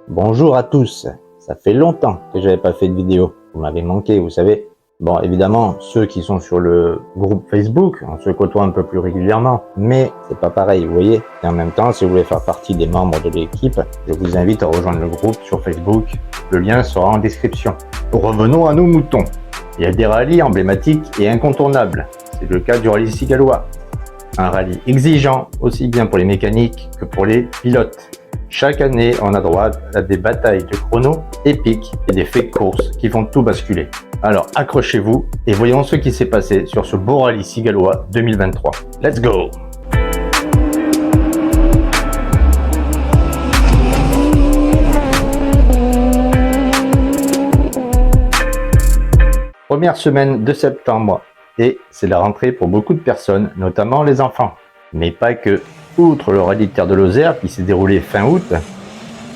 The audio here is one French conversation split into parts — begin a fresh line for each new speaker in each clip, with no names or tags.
Bonjour à tous, ça fait longtemps que j'avais pas fait de vidéo, vous m'avez manqué, vous savez. Bon, évidemment, ceux qui sont sur le groupe Facebook, on se côtoie un peu plus régulièrement, mais c'est pas pareil, vous voyez. Et en même temps, si vous voulez faire partie des membres de l'équipe, je vous invite à rejoindre le groupe sur Facebook, le lien sera en description. Revenons à nos moutons. Il y a des rallyes emblématiques et incontournables, c'est le cas du rallye Cigalois. Un rallye exigeant, aussi bien pour les mécaniques que pour les pilotes. Chaque année, on a droit à des batailles de chrono épiques et des faits de course qui font tout basculer. Alors accrochez-vous et voyons ce qui s'est passé sur ce beau rallye Cigalois 2023. Let's go! Première semaine de septembre et c'est la rentrée pour beaucoup de personnes, notamment les enfants. Mais pas que. Outre le rallye de Terre de Lozère qui s'est déroulé fin août,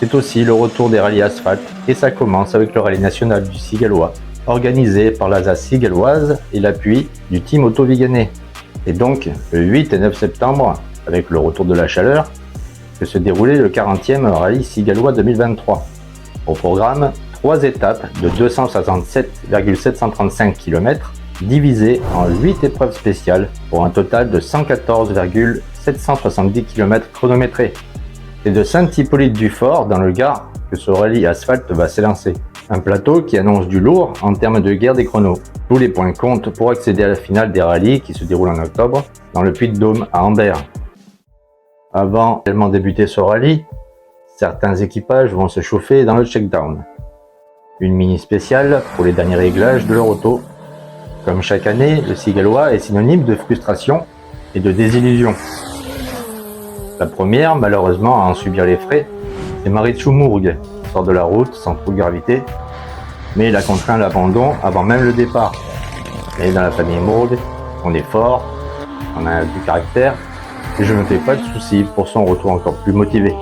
c'est aussi le retour des rallyes asphalte et ça commence avec le rallye national du Cigalois, organisé par l'Alsace cigaloise et l'appui du team Auto Viganais. Et donc, le 8 et 9 septembre, avec le retour de la chaleur, que se déroulait le 40e rallye Cigalois 2023. Au programme, 3 étapes de 267,735 km, divisées en 8 épreuves spéciales pour un total de 114,770 km chronométrés. C'est de Saint-Hippolyte-du-Fort, dans le Gard, que ce rallye asphalte va s'élancer. Un plateau qui annonce du lourd en termes de guerre des chronos. Tous les points comptent pour accéder à la finale des rallyes qui se déroule en octobre dans le Puy-de-Dôme à Ambert. Avant de débuter ce rallye, certains équipages vont se chauffer dans le check-down. Une mini spéciale pour les derniers réglages de leur auto. Comme chaque année, le Cigalois est synonyme de frustration et de désillusion. La première, malheureusement, à en subir les frais, c'est Marichu Mourgue, qui sort de la route sans trop de gravité, mais il a contraint l'abandon avant même le départ. Et dans la famille Mourgue, on est fort, on a du caractère, et je ne me fais pas de soucis pour son retour encore plus motivé.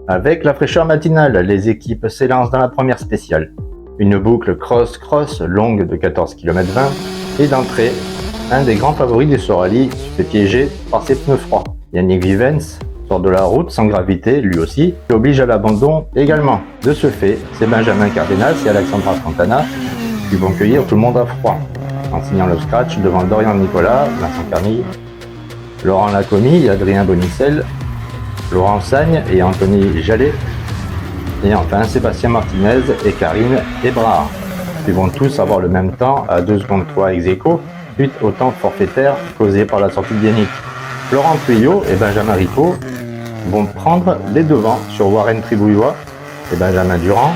Avec la fraîcheur matinale, les équipes s'élancent dans la première spéciale. Une boucle cross-cross longue de 14 km 20 et d'entrée, un des grands favoris de ce rallye se fait piéger par ses pneus froids. Yannick Vivens sort de la route sans gravité, lui aussi, et oblige à l'abandon également. De ce fait, c'est Benjamin Cardenas et Alexandra Fontana qui vont cueillir tout le monde à froid, en signant le scratch devant Dorian Nicolas, Vincent Carnille, Laurent Lacomie et Adrien Bonicel, Laurent Sagne et Anthony Jallet, et enfin Sébastien Martinez et Karine Ebrard. Ils vont tous avoir le même temps à 2 secondes 3 ex aequo, suite au temps forfaitaire causé par la sortie de Yannick. Florent Pueyo et Benjamin Rico vont prendre les devants sur Warren Tribouillois et Benjamin Durand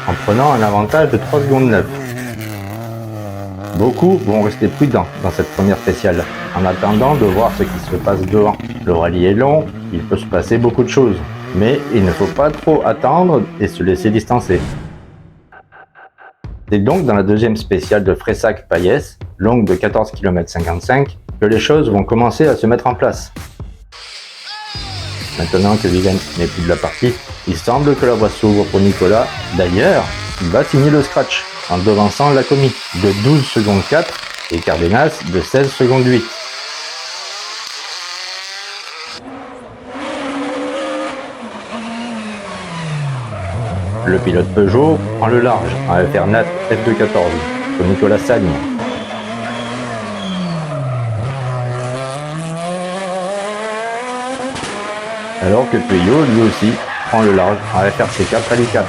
en prenant un avantage de 3 secondes 9. Beaucoup vont rester prudents dans cette première spéciale, en attendant de voir ce qui se passe devant. Le rallye est long, il peut se passer beaucoup de choses, mais il ne faut pas trop attendre et se laisser distancer. C'est donc dans la deuxième spéciale de Fressac-Payès, longue de 14 km 55, que les choses vont commencer à se mettre en place. Maintenant que Vivens n'est plus de la partie, il semble que la voie s'ouvre pour Nicolas. D'ailleurs, il va signer le scratch en devançant Lacomie de 12 secondes 4 et Cardenas de 16 secondes 8. Le pilote Peugeot prend le large en FR Nat F214 sur Nicolas Sagne. Alors que Pueyo lui aussi prend le large en FRC4 Rallye 4.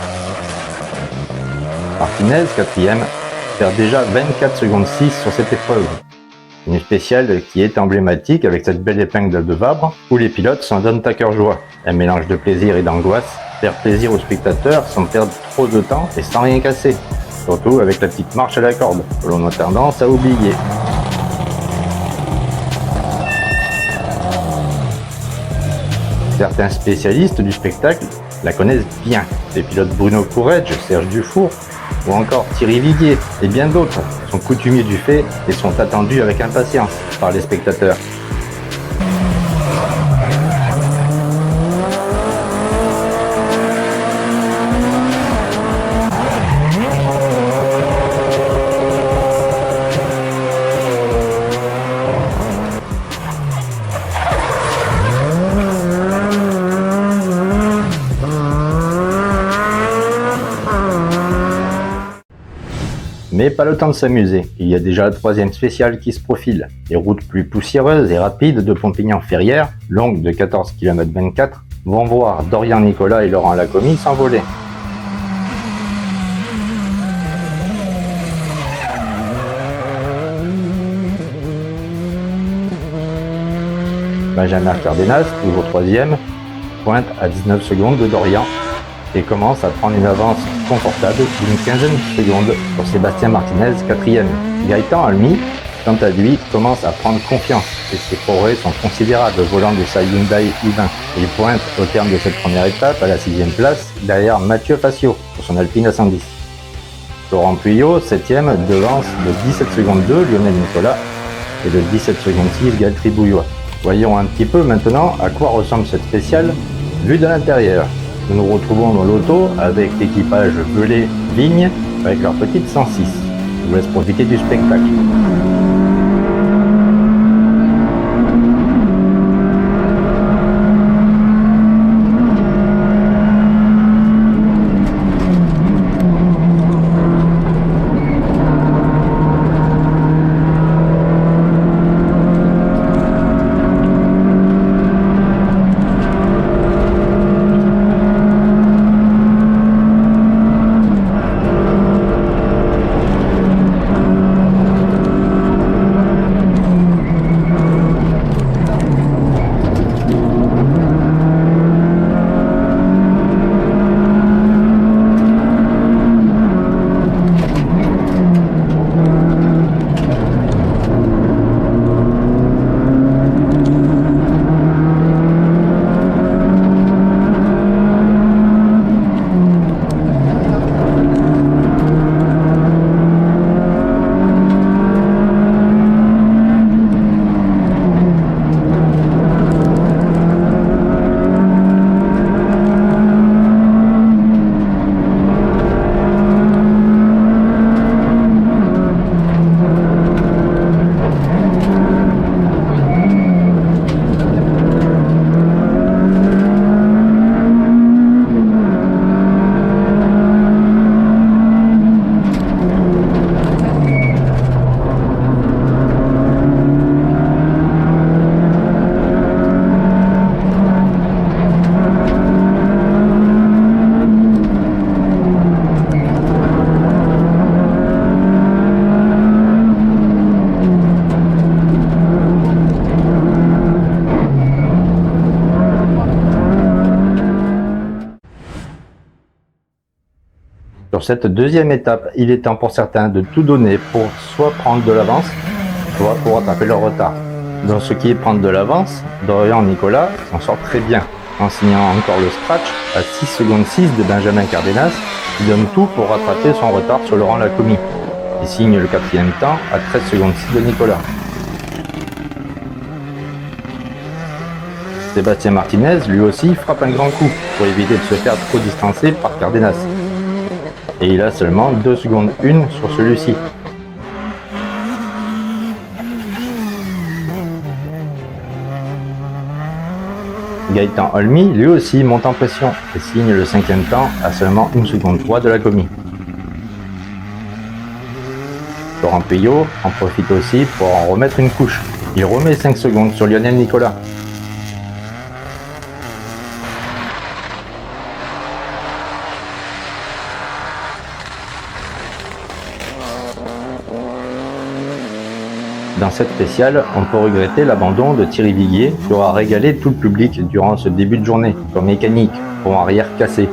Martinez, quatrième, perd déjà 24 secondes 6 sur cette épreuve. Une spéciale qui est emblématique avec cette belle épingle de Vabre où les pilotes s'en donnent à cœur joie. Un mélange de plaisir et d'angoisse, faire plaisir aux spectateurs sans perdre trop de temps et sans rien casser. Surtout avec la petite marche à la corde, que l'on a tendance à oublier. Certains spécialistes du spectacle la connaissent bien. Les pilotes Bruno Courrèges, Serge Dufour ou encore Thierry Viguier et bien d'autres sont coutumiers du fait et sont attendus avec impatience par les spectateurs. Mais pas le temps de s'amuser, il y a déjà la troisième spéciale qui se profile. Les routes plus poussiéreuses et rapides de Pompignan-Ferrières, longues de 14 km 24, vont voir Dorian Nicolas et Laurent Lacomie s'envoler. Benjamin Cardenas, toujours troisième, pointe à 19 secondes de Dorian et commence à prendre une avance confortable d'une quinzaine de secondes pour Sébastien Martinez, quatrième. Gaëtan Almy, quant à lui, commence à prendre confiance et ses progrès sont considérables volant de sa Hyundai i20. Il pointe au terme de cette première étape à la 6e place derrière Mathieu Facio pour son Alpine A110. Laurent Puyot, 7ème, devance de 17 secondes 2 Lionel Nicolas et de 17 secondes 6 Gaël Tribouillois. Voyons un petit peu maintenant à quoi ressemble cette spéciale vue de l'intérieur. Nous nous retrouvons dans l'auto avec l'équipage Velay Vigne avec leur petite 106. Je vous laisse profiter du spectacle. Sur cette deuxième étape, il est temps pour certains de tout donner pour soit prendre de l'avance, soit pour rattraper leur retard. Dans ce qui est prendre de l'avance, Dorian Nicolas s'en sort très bien, en signant encore le scratch à 6 secondes 6 de Benjamin Cardenas, qui donne tout pour rattraper son retard sur Laurent Lacomie. Il signe le quatrième temps à 13 secondes 6 de Nicolas. Sébastien Martinez, lui aussi, frappe un grand coup pour éviter de se faire trop distancer par Cardenas. Et il a seulement 2 secondes 1 sur celui-ci. Gaëtan Almy, lui aussi, monte en pression et signe le 5e temps à seulement 1 seconde 3 de Lacomie. Laurent Puyot en profite aussi pour en remettre une couche. Il remet 5 secondes sur Lionel Nicolas. Dans cette spéciale, on peut regretter l'abandon de Thierry Viguier qui aura régalé tout le public durant ce début de journée, comme mécanique, pont arrière cassé.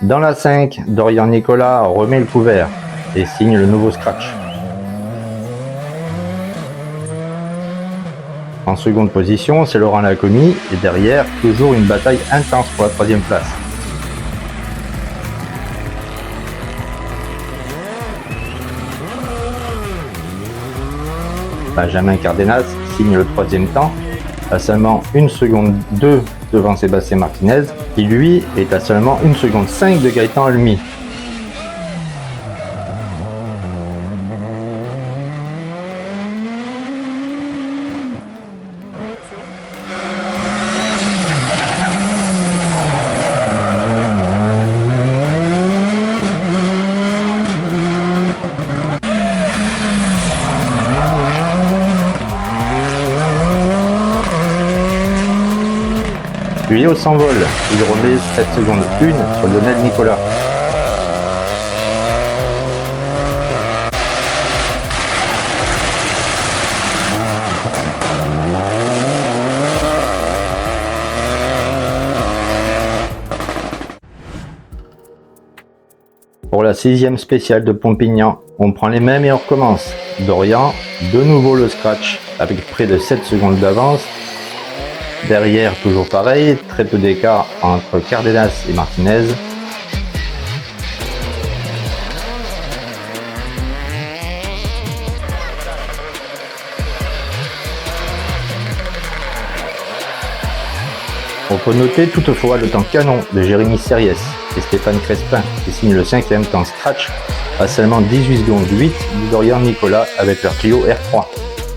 Dans la 5, Dorian Nicolas remet le couvert et signe le nouveau scratch. En seconde position, c'est Laurent Lacomie et derrière, toujours une bataille intense pour la 3e place. Benjamin Cardenas signe le 3e temps, à seulement 1 seconde 2 devant Sébastien Martinez, qui lui est à seulement 1 seconde 5 de Gaëtan Halmy. Puis au s'envole, il remet 7 secondes 1 sur Lionel Nicolas. Pour la 6e spéciale de Pompignan, on prend les mêmes et on recommence. Dorian, de nouveau le scratch avec près de 7 secondes d'avance. Derrière, toujours pareil, très peu d'écart entre Cardenas et Martinez. On peut noter toutefois le temps canon de Jérémy Serriès et Stéphane Crespin qui signent le 5e temps scratch à seulement 18 secondes 8 de Dorian Nicolas avec leur Clio R3.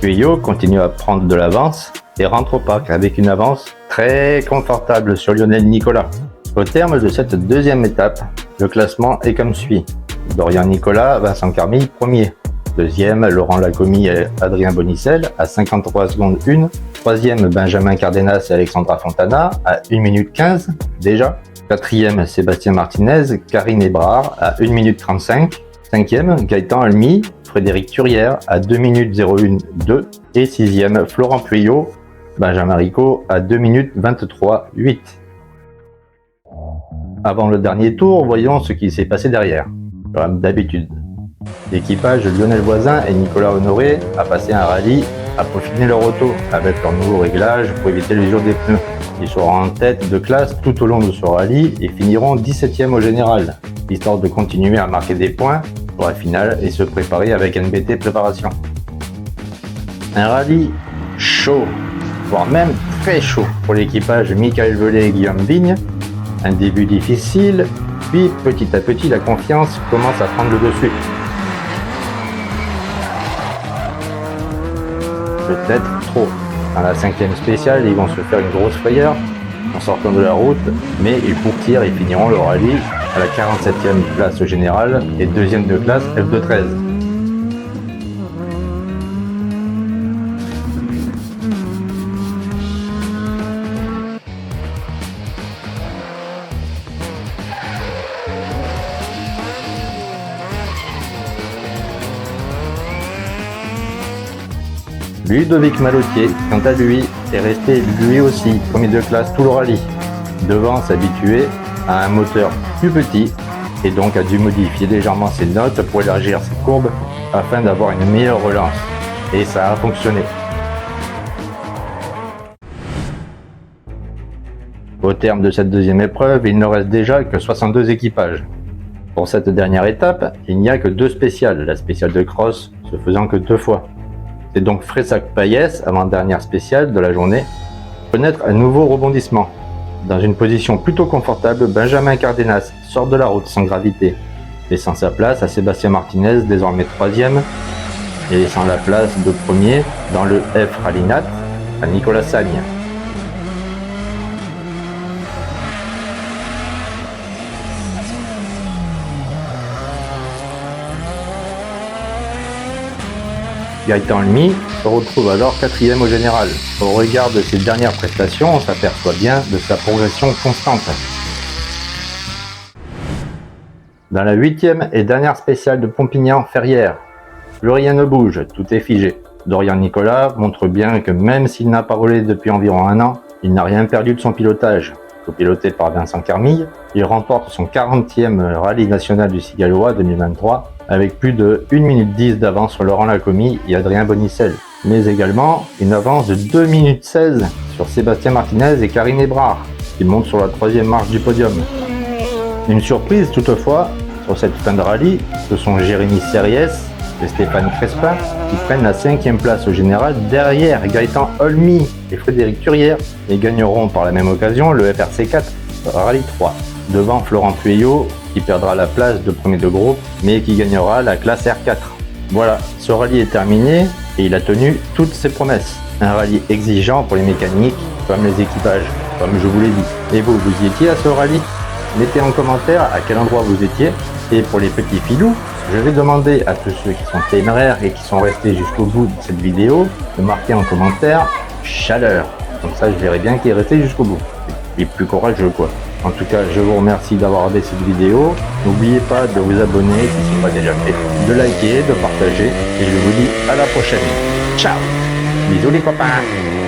Pueyo continue à prendre de l'avance et rentre au parc avec une avance très confortable sur Lionel Nicolas. Au terme de cette 2e étape, le classement est comme suit. Dorian Nicolas, Vincent Carmille, premier. 2e, Laurent Lacomie et Adrien Bonicel à 53 secondes 1. 3e, Benjamin Cardenas et Alexandra Fontana à 1 minute 15 déjà. 4e, Sébastien Martinez, Karine Ebrard à 1 minute 35. 5e, Gaëtan Halmy, Frédéric Turière à 2 minutes 01 2. Et 6e, Florent Pueyo, Benjamin Rico à 2 minutes 23 8. Avant le dernier tour, voyons ce qui s'est passé derrière. Comme d'habitude, l'équipage Lionel Voisin et Nicolas Honoré a passé un rallye à peaufiner leur auto avec leur nouveau réglage pour éviter l'usure des pneus. Ils seront en tête de classe tout au long de ce rallye et finiront 17e au général, histoire de continuer à marquer des points pour la finale et se préparer avec NBT Préparation. Un rallye chaud, voire même très chaud pour l'équipage Michael Velay et Guillaume Vigne. Un début difficile, puis petit à petit la confiance commence à prendre le dessus. Peut-être trop. Dans la 5e spéciale, ils vont se faire une grosse frayeur en sortant de la route, mais ils pourtirent et finiront le rallye à la 47e place générale et 2e de classe F2-13. Ludovic Malotier, quant à lui, est resté lui aussi premier de classe tout le rallye, devant s'habituer à un moteur plus petit et donc a dû modifier légèrement ses notes pour élargir ses courbes afin d'avoir une meilleure relance. Et ça a fonctionné. Au terme de cette 2e épreuve, il ne reste déjà que 62 équipages. Pour cette dernière étape, il n'y a que 2 spéciales, la spéciale de cross se faisant que 2 fois. C'est donc Fressac-Payès, avant-dernière spéciale de la journée, connaître un nouveau rebondissement. Dans une position plutôt confortable, Benjamin Cardenas sort de la route sans gravité, laissant sa place à Sébastien Martinez, désormais 3e, et laissant la place de premier dans le F Rally'Nat à Nicolas Sagne. Gaëtan Halmy se retrouve alors 4e au général. Au regard de ses dernières prestations, on s'aperçoit bien de sa progression constante. Dans la 8e et dernière spéciale de Pompignan-Ferrières, plus rien ne bouge, tout est figé. Dorian Nicolas montre bien que même s'il n'a pas roulé depuis environ 1 an, il n'a rien perdu de son pilotage. copiloté par Vincent Carmille. Il remporte son 40e rallye national du Cigalois 2023 avec plus de 1 minute 10 d'avance sur Laurent Lacomie et Adrien Bonicel. Mais également une avance de 2 minutes 16 sur Sébastien Martinez et Karine Hébrard, qui montent sur la 3e marche du podium. Une surprise toutefois sur cette fin de rallye, ce sont Jérémy Serries et Stéphane Crespin qui prennent la 5e place au général derrière Gaëtan Olmy et Frédéric Turière et gagneront par la même occasion le FRC 4 Rallye 3 devant Florent Pueyo qui perdra la place de premier de groupe mais qui gagnera la classe R4. Voilà, ce rallye est terminé et il a tenu toutes ses promesses. Un rallye exigeant pour les mécaniques comme les équipages, comme je vous l'ai dit. Et vous y étiez à ce rallye? Mettez en commentaire à quel endroit vous étiez. Et pour les petits filous, je vais demander à tous ceux qui sont téméraires et qui sont restés jusqu'au bout de cette vidéo de marquer en commentaire chaleur. Comme ça, je verrai bien qui est resté jusqu'au bout. Et plus courageux, quoi. En tout cas, je vous remercie d'avoir regardé cette vidéo. N'oubliez pas de vous abonner si ce n'est pas déjà fait, de liker, de partager. Et je vous dis à la prochaine. Ciao! Bisous les copains!